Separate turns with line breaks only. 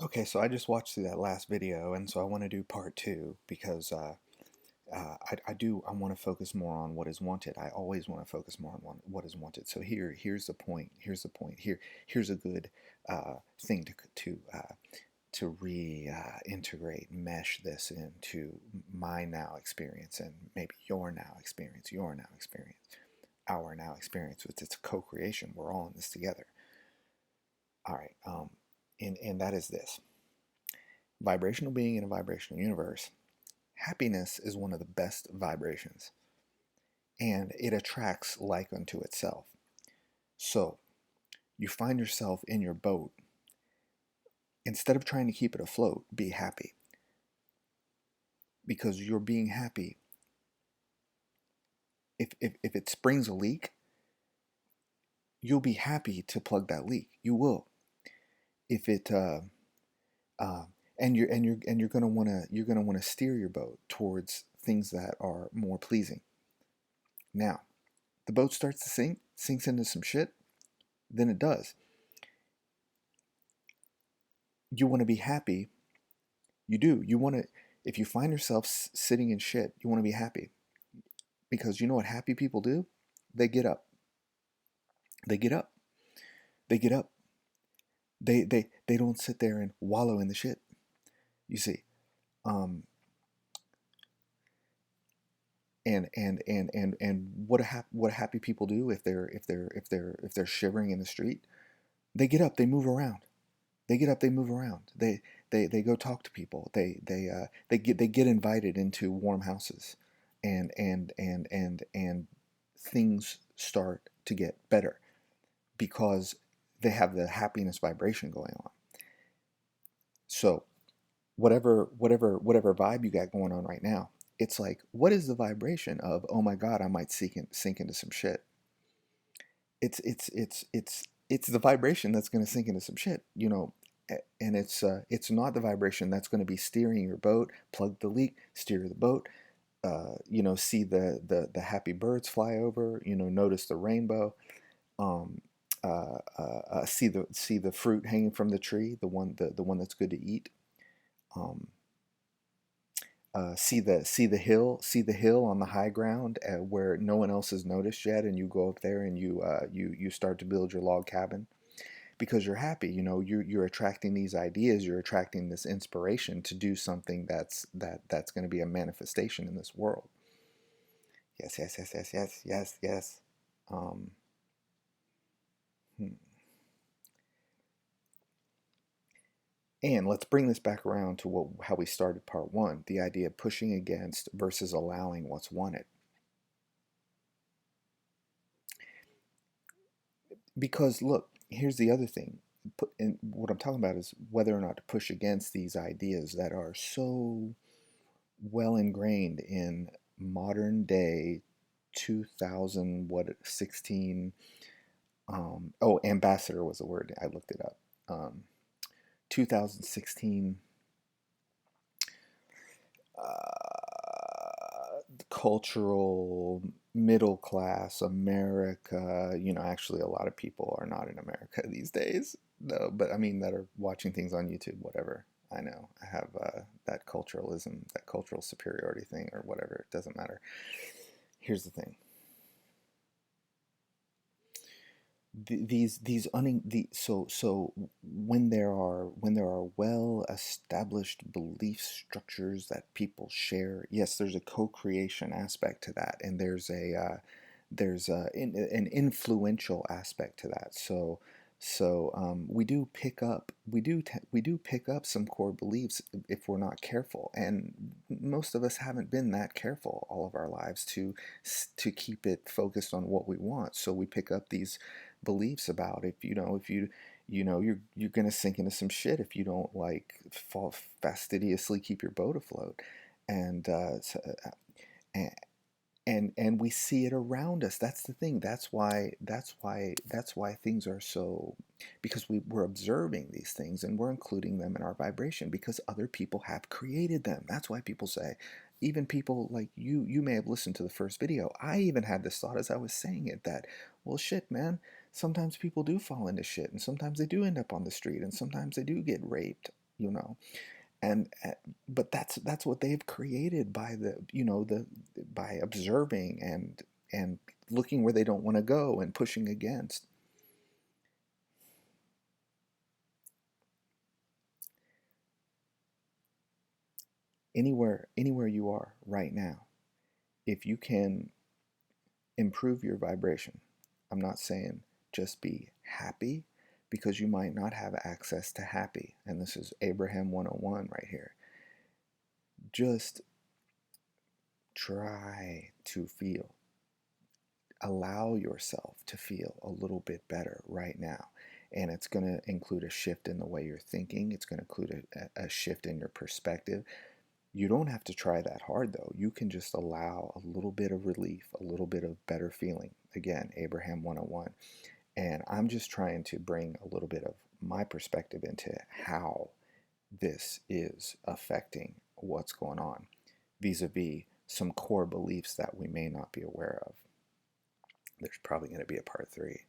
Okay, so I just watched through that last video, and so I want to do part two because I want to focus more on what is wanted. I always want to focus more on what is wanted. So here's the point. Here's the point. Here's a good thing to reintegrate, mesh this into my now experience and maybe your now experience, our now experience. It's a co-creation. We're all in this together. All right. And that is this. Vibrational being in a vibrational universe, happiness is one of the best vibrations, and it attracts like unto itself. So you find yourself in your boat. Instead of trying to keep it afloat, be happy. Because you're being happy. If it springs a leak, you'll be happy to plug that leak. You will. If it uh, and you're gonna steer your boat towards things that are more pleasing. Now, the boat starts to sinks into some shit, then it does. You want to be happy. You do. You want to, if you find yourself sitting in shit, you want to be happy. Because you know what happy people do? They get up. They get up. They get up. They don't sit there and wallow in the shit. You see. Um, and what happy people do if they're shivering in the street? They get up, they move around. They get up, they move around. They go talk to people. They get invited into warm houses, and things start to get better because they have the happiness vibration going on. So whatever vibe you got going on right now, it's like, what is the vibration of, oh my God, I might sink into some shit. It's the vibration that's going to sink into some shit, and it's not the vibration that's going to be steering your boat. Plug the leak, steer the boat. See the happy birds fly over. Notice the rainbow. Um, see the fruit hanging from the tree, the one that's good to eat. Um, see the hill on the high ground where no one else has noticed yet, and you go up there and you start to build your log cabin because you're happy. You're attracting these ideas, you're attracting this inspiration to do something that's going to be a manifestation in this world. Yes, yes, yes, yes, yes, yes, yes. Um, hmm. And let's bring this back around to how we started part one, the idea of pushing against versus allowing what's wanted. Because look, here's the other thing. And what I'm talking about is whether or not to push against these ideas that are so well ingrained in modern day 2016. Ambassador was the word. I looked it up. 2016 cultural middle class America. Actually, a lot of people are not in America these days, though. But I mean, that are watching things on YouTube, whatever. I know I have that culturalism, that cultural superiority thing, or whatever. It doesn't matter. Here's the thing. These un the so when there are well established belief structures that people share, yes, there's a co-creation aspect to that, and there's an influential aspect to that. So we do pick up some core beliefs if we're not careful, and most of us haven't been that careful all of our lives to keep it focused on what we want. So we pick up these beliefs about, if you're gonna sink into some shit if you don't like fall fastidiously keep your boat afloat, and and we see it around us. That's the thing. That's why things are so, because we're observing these things and we're including them in our vibration because other people have created them. That's why people say, even people like you may have listened to the first video. I even had this thought as I was saying it, that, well, shit, man, sometimes people do fall into shit, and sometimes they do end up on the street, and sometimes they do get raped. you know. And but that's what they've created by the, the by observing and looking where they don't want to go and pushing against. Anywhere you are right now, if you can improve your vibration, I'm not saying just be happy, because you might not have access to happy, and this is Abraham 101 right here. Just try to feel, allow yourself to feel a little bit better right now. And it's going to include a shift in the way you're thinking. It's going to include a shift in your perspective. You don't have to try that hard, though. You can just allow a little bit of relief, a little bit of better feeling. Again, Abraham 101. And I'm just trying to bring a little bit of my perspective into how this is affecting what's going on vis-a-vis some core beliefs that we may not be aware of. There's probably going to be a part 3.